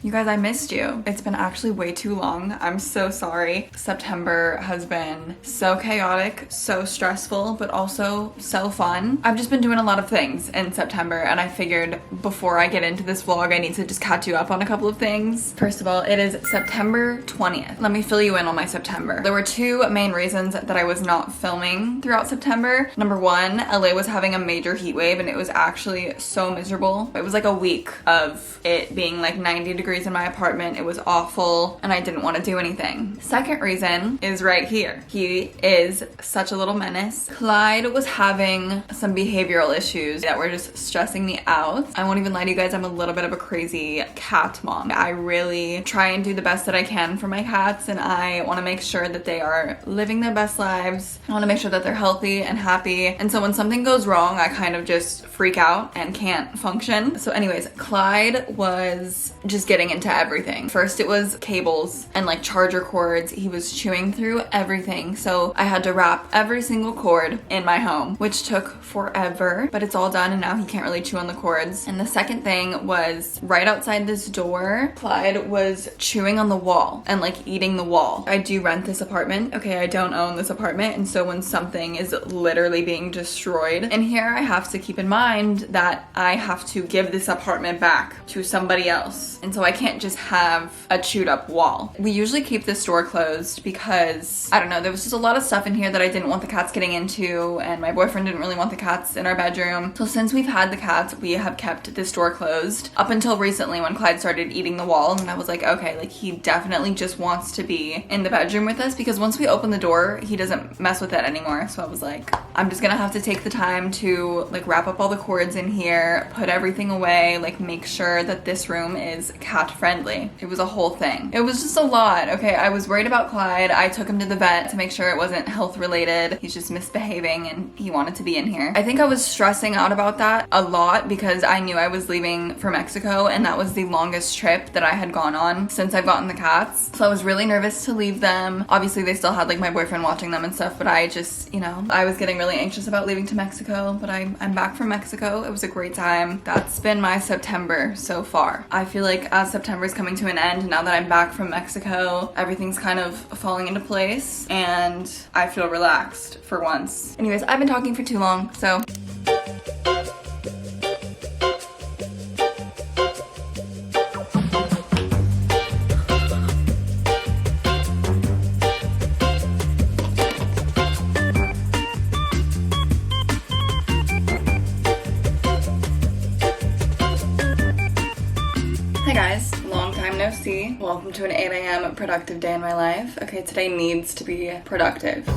You guys, I missed you. It's been actually way too long. I'm so sorry. September has been so chaotic, so stressful, but also so fun. I've just been doing a lot of things in September, and I figured before I get into this vlog, I need to just catch you up on a couple of things. First of all, it is September 20th. Let me fill you in on my September. There were two main reasons that I was not filming throughout September. Number one, LA was having a major heat wave, and it was actually so miserable. It was like a week of it being like 90 degrees in my apartment. It was awful and I didn't want to do anything. Second reason is right here. He is such a little menace. Clyde was having some behavioral issues that were just stressing me out. I won't even lie to you guys, I'm a little bit of a crazy cat mom. I really try and do the best that I can for my cats, and I want to make sure that they are living their best lives. I want to make sure that they're healthy and happy, and so when something goes wrong, I kind of just freak out and can't function. So anyways, Clyde was just getting into everything. First it was cables and like charger cords. He was chewing through everything, so I had to wrap every single cord in my home, which took forever, but it's all done and now he can't really chew on the cords. And the second thing was right outside this door, Clyde was chewing on the wall and like eating the wall. I do rent this apartment, okay? I don't own this apartment, and so when something is literally being destroyed in here, I have to keep in mind that I have to give this apartment back to somebody else, and so I can't just have a chewed up wall. We usually keep this door closed because, I don't know, there was just a lot of stuff in here that I didn't want the cats getting into, and my boyfriend didn't really want the cats in our bedroom. So since we've had the cats, we have kept this door closed up until recently when Clyde started eating the wall, and I was like, okay, like he definitely just wants to be in the bedroom with us, because once we open the door, he doesn't mess with it anymore. So I was like, I'm just gonna have to take the time to like wrap up all the cords in here, put everything away, like make sure that this room is cat friendly. It was a whole thing. It was just a lot. Okay, I was worried about Clyde. I took him to the vet to make sure it wasn't health related. He's just misbehaving and he wanted to be in here. I think I was stressing out about that a lot because I knew I was leaving for Mexico, and that was the longest trip that I had gone on since I've gotten the cats. So I was really nervous to leave them. Obviously they still had like my boyfriend watching them and stuff, but I just, you know, I was getting really anxious about leaving to Mexico, but I'm back from Mexico. It was a great time. That's been my September so far. I feel like as September is coming to an end, now that I'm back from Mexico, everything's kind of falling into place and I feel relaxed for once. Anyways, I've been talking for too long, so hey guys, long time no see. Welcome to an 8 a.m. productive day in my life. Okay, today needs to be productive.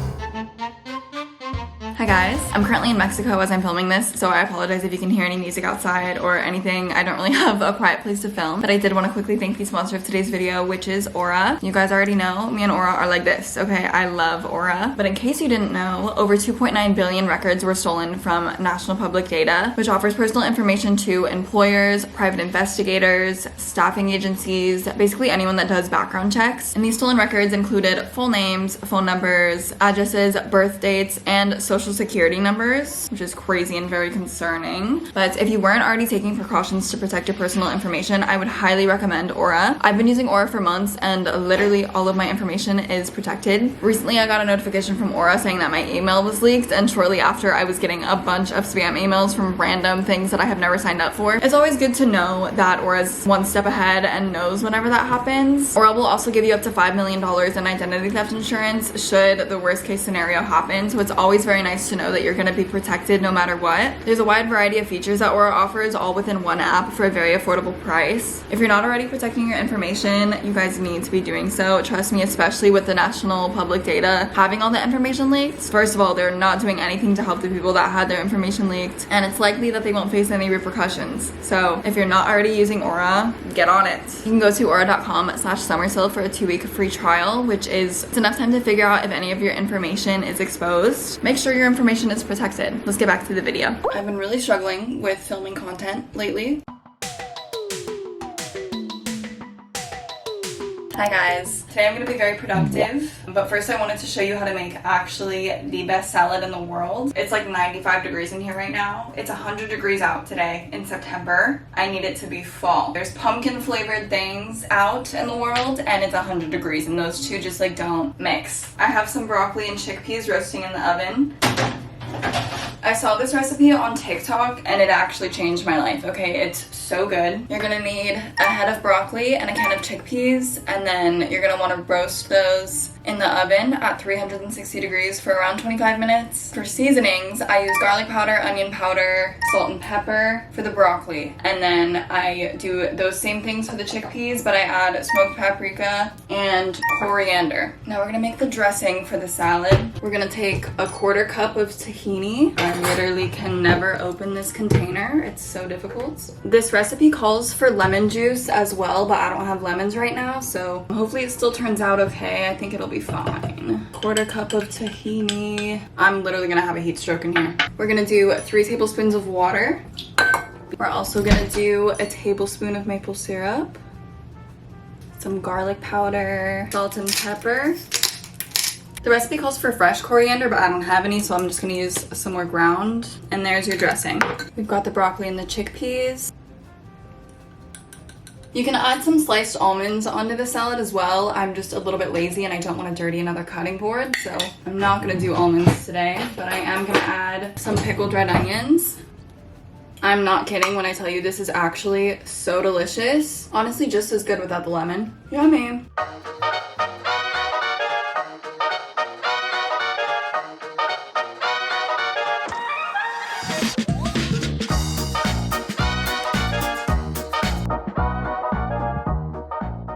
Hi guys, I'm currently in Mexico as I'm filming this, so I apologize if you can hear any music outside or anything. I don't really have a quiet place to film, but I did want to quickly thank the sponsor of today's video, which is Aura. You guys already know, me and Aura are like this, okay? I love Aura. But in case you didn't know, over 2.9 billion records were stolen from National Public Data, which offers personal information to employers, private investigators, staffing agencies, basically anyone that does background checks. And these stolen records included full names, phone numbers, addresses, birth dates, and social security numbers, which is crazy and very concerning. But if you weren't already taking precautions to protect your personal information, I would highly recommend Aura. I've been using Aura for months and literally all of my information is protected. Recently, I got a notification from Aura saying that my email was leaked, and shortly after I was getting a bunch of spam emails from random things that I have never signed up for. It's always good to know that Aura's one step ahead and knows whenever that happens. Aura will also give you up to $5 million in identity theft insurance should the worst case scenario happen, so it's always very nice to know that you're going to be protected no matter what. There's a wide variety of features that Aura offers all within one app for a very affordable price. If you're not already protecting your information, you guys need to be doing so. Trust me, especially with the National Public Data having all the information leaked. First of all, they're not doing anything to help the people that had their information leaked, and it's likely that they won't face any repercussions. So if you're not already using Aura, get on it. You can go to aura.com/Somersille for a 2-week free trial, which is enough time to figure out if any of your information is exposed. Make sure your information is protected. Let's get back to the video. I've been really struggling with filming content lately. Hi guys. Today I'm going to be very productive, but first I wanted to show you how to make actually the best salad in the world. It's like 95 degrees in here right now. It's 100 degrees out today in September. I need it to be fall. There's pumpkin flavored things out in the world and it's 100 degrees and those two just like don't mix. I have some broccoli and chickpeas roasting in the oven. I saw this recipe on TikTok and it actually changed my life. Okay, it's so good. You're gonna need a head of broccoli and a can of chickpeas, and then you're gonna wanna roast those in the oven at 360 degrees for around 25 minutes. For seasonings, I use garlic powder, onion powder, salt and pepper for the broccoli. And then I do those same things for the chickpeas, but I add smoked paprika and coriander. Now we're gonna make the dressing for the salad. We're gonna take a 1/4 cup of tahini. I literally can never open this container. It's so difficult. This recipe calls for lemon juice as well, but I don't have lemons right now, so hopefully it still turns out okay. I think it'll be fine. 1/4 cup of tahini. I'm literally gonna have a heat stroke in here. We're gonna do 3 tablespoons of water. We're also gonna do a tablespoon of maple syrup, some garlic powder, salt and pepper. The recipe calls for fresh coriander, but I don't have any, so I'm just gonna use some more ground. And there's your dressing. We've got the broccoli and the chickpeas. You can add some sliced almonds onto the salad as well. I'm just a little bit lazy and I don't want to dirty another cutting board, so I'm not gonna do almonds today, but I am gonna add some pickled red onions. I'm not kidding when I tell you this is actually so delicious. Honestly, just as good without the lemon. Yummy.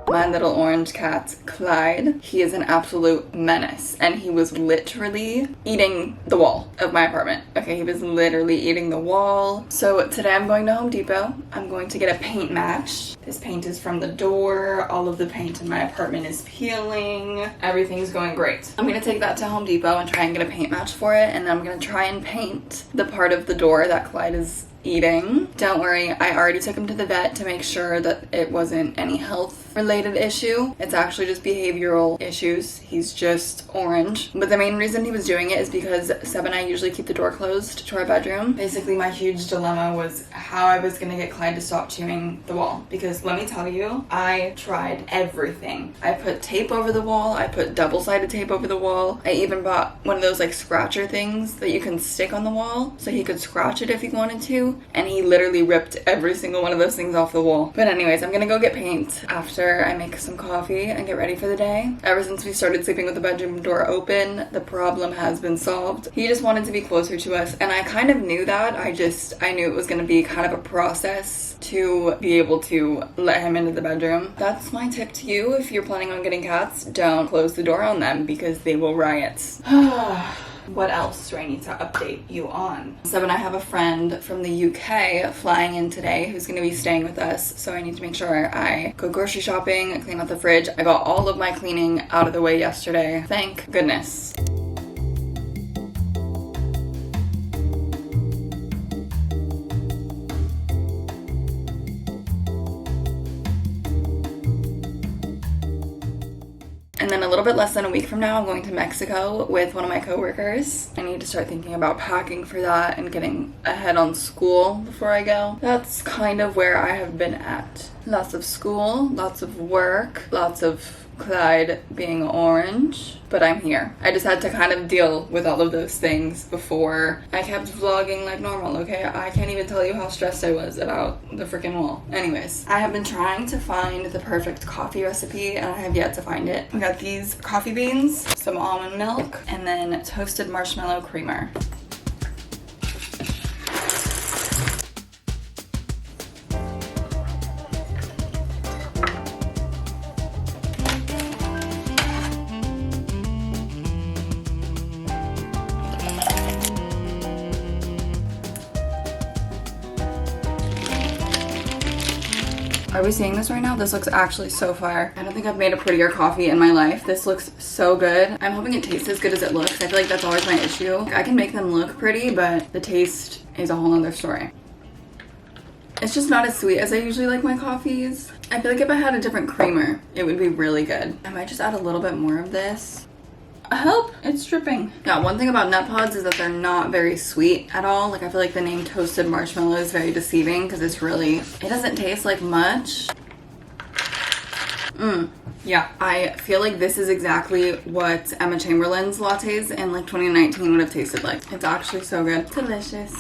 My little orange cat, Clyde, he is an absolute menace, and he was literally eating the wall of my apartment. Okay, he was literally eating the wall. So today I'm going to Home Depot. I'm going to get a paint match. This paint is from the door. All of the paint in my apartment is peeling. Everything's going great. I'm gonna take that to Home Depot and try and get a paint match for it, and then I'm gonna try and paint the part of the door that Clyde is eating. Don't worry, I already took him to the vet to make sure that it wasn't any health related issue. It's actually just behavioral issues. He's just orange. But the main reason he was doing it is because Seb and I usually keep the door closed to our bedroom. Basically, my huge dilemma was how I was gonna get Clyde to stop chewing the wall. Because let me tell you, I tried everything. I put tape over the wall, I put double-sided tape over the wall. I even bought one of those like scratcher things that you can stick on the wall so he could scratch it if he wanted to. And he literally ripped every single one of those things off the wall. But anyways, I'm gonna go get paint after I make some coffee and get ready for the day. Ever since we started sleeping with the bedroom door open, the problem has been solved. He just wanted to be closer to us, and I kind of knew that. I knew it was gonna be kind of a process to be able to let him into the bedroom. That's my tip to you. If you're planning on getting cats, don't close the door on them because they will riot. What else do I need to update you on? Seb and I have a friend from the UK flying in today who's gonna be staying with us, so I need to make sure I go grocery shopping, clean out the fridge. I got all of my cleaning out of the way yesterday. Thank goodness. And then a little bit less than a week from now, I'm going to Mexico with one of my coworkers. I need to start thinking about packing for that and getting ahead on school before I go. That's kind of where I have been at. Lots of school, lots of work, lots of Clyde being orange, but I'm here. I just had to kind of deal with all of those things before I kept vlogging like normal, okay? I can't even tell you how stressed I was about the freaking wall. Anyways, I have been trying to find the perfect coffee recipe and I have yet to find it. We got these coffee beans, some almond milk, and then toasted marshmallow creamer. Are we seeing this right now? This looks actually so fire. I don't think I've made a prettier coffee in my life. This looks so good. I'm hoping it tastes as good as it looks. I feel like that's always my issue. I can make them look pretty, but the taste is a whole nother story. It's just not as sweet as I usually like my coffees. I feel like if I had a different creamer, it would be really good. I might just add a little bit more of this. Help, it's dripping. Yeah, one thing about nut pods is that they're not very sweet at all. Like I feel like the name toasted marshmallow is very deceiving because it doesn't taste like much. Yeah, I feel like this is exactly what Emma Chamberlain's lattes in like 2019 would have tasted like. It's actually so good. Delicious.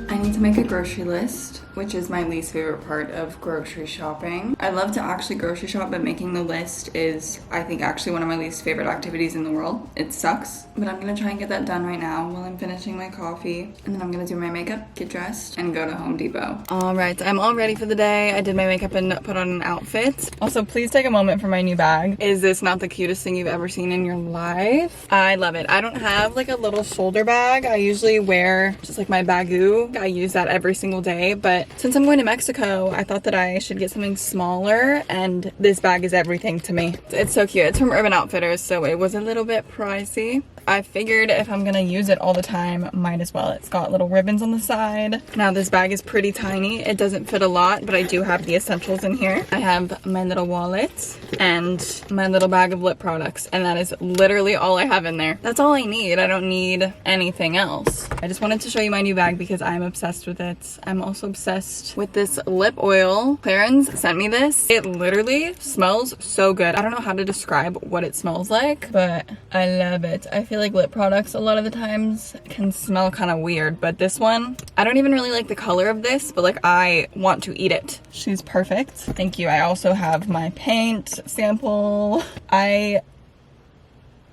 I need to make a grocery list, which is my least favorite part of grocery shopping. I love to actually grocery shop, but making the list is, I think, actually one of my least favorite activities in the world. It sucks, but I'm gonna try and get that done right now while I'm finishing my coffee. And then I'm gonna do my makeup, get dressed, and go to Home Depot. All right, I'm all ready for the day. I did my makeup and put on an outfit. Also, please take a moment for my new bag. Is this not the cutest thing you've ever seen in your life? I love it. I don't have like a little shoulder bag. I usually wear just like my bagoo. I use that every single day, but since I'm going to Mexico, I thought that I should get something smaller, and this bag is everything to me. It's so cute. It's from Urban Outfitters, so it was a little bit pricey. I figured if I'm gonna use it all the time, might as well. It's got little ribbons on the side. Now this bag is pretty tiny. It doesn't fit a lot, but I do have the essentials in here. I have my little wallet and my little bag of lip products, and that is literally all I have in there. That's all I need. I don't need anything else. I just wanted to show you my new bag because I'm obsessed with it. I'm also obsessed with this lip oil. Clarence sent me this. It literally smells so good. I don't know how to describe what it smells like, but I love it. I feel like lip products a lot of the times can smell kind of weird, but this one, I don't even really like the color of this, but like I want to eat it. She's perfect. Thank you. I also have my paint sample.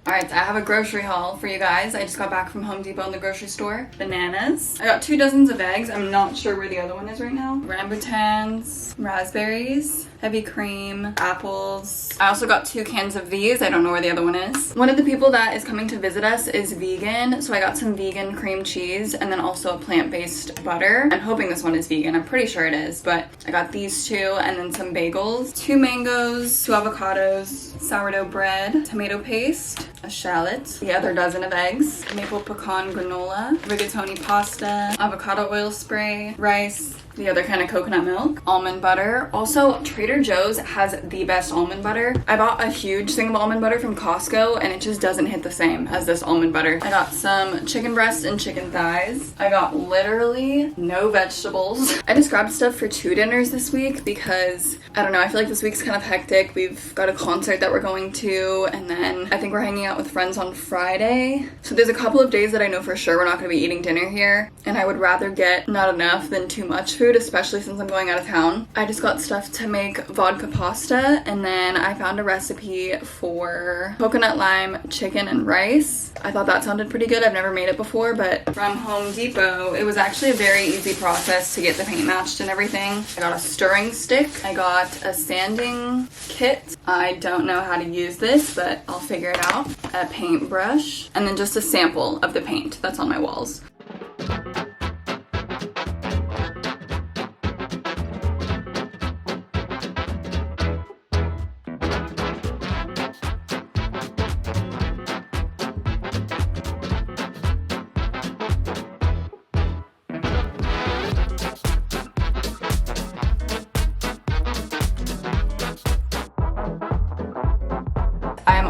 Alright, so I have a grocery haul for you guys. I just got back from Home Depot in the grocery store. Bananas. I got 2 dozens of eggs. I'm not sure where the other one is right now. Rambutans, raspberries, heavy cream, apples. I also got 2 cans of these. I don't know where the other one is. One of the people that is coming to visit us is vegan, so I got some vegan cream cheese and then also a plant-based butter. I'm hoping this one is vegan. I'm pretty sure it is, but I got these 2 and then some bagels, 2 mangoes, 2 avocados, sourdough bread, tomato paste, a shallot, the other dozen of eggs, maple pecan granola, rigatoni pasta, avocado oil spray, rice, the other kind of coconut milk, almond butter. Also, Trader Joe's has the best almond butter. I bought a huge thing of almond butter from Costco and it just doesn't hit the same as this almond butter. I got some chicken breast and chicken thighs. I got literally no vegetables. I just grabbed stuff for 2 dinners this week because, I don't know, I feel like this week's kind of hectic. We've got a concert that we're going to, and then I think we're hanging out with friends on Friday. So there's a couple of days that I know for sure we're not going to be eating dinner here, and I would rather get not enough than too much food, especially since I'm going out of town. I just got stuff to make vodka pasta, and then I found a recipe for coconut lime chicken and rice. I thought that sounded pretty good. I've never made it before, but from Home Depot, it was actually a very easy process to get the paint matched and everything. I got a stirring stick. I got a sanding kit. I don't know how to use this, but I'll figure it out. A paintbrush, and then just a sample of the paint that's on my walls.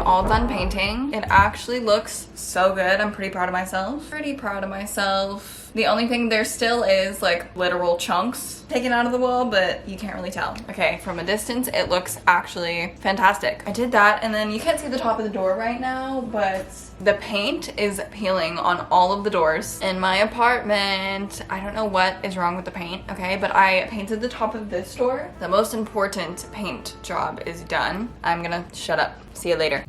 All done painting. It actually looks so good. I'm pretty proud of myself. The only thing there still is like literal chunks taken out of the wall, but you can't really tell. Okay, from a distance, it looks actually fantastic. I did that, and then you can't see the top of the door right now, but the paint is peeling on all of the doors in my apartment. I don't know what is wrong with the paint, okay, but I painted the top of this door. The most important paint job is done. I'm gonna shut up. See you later.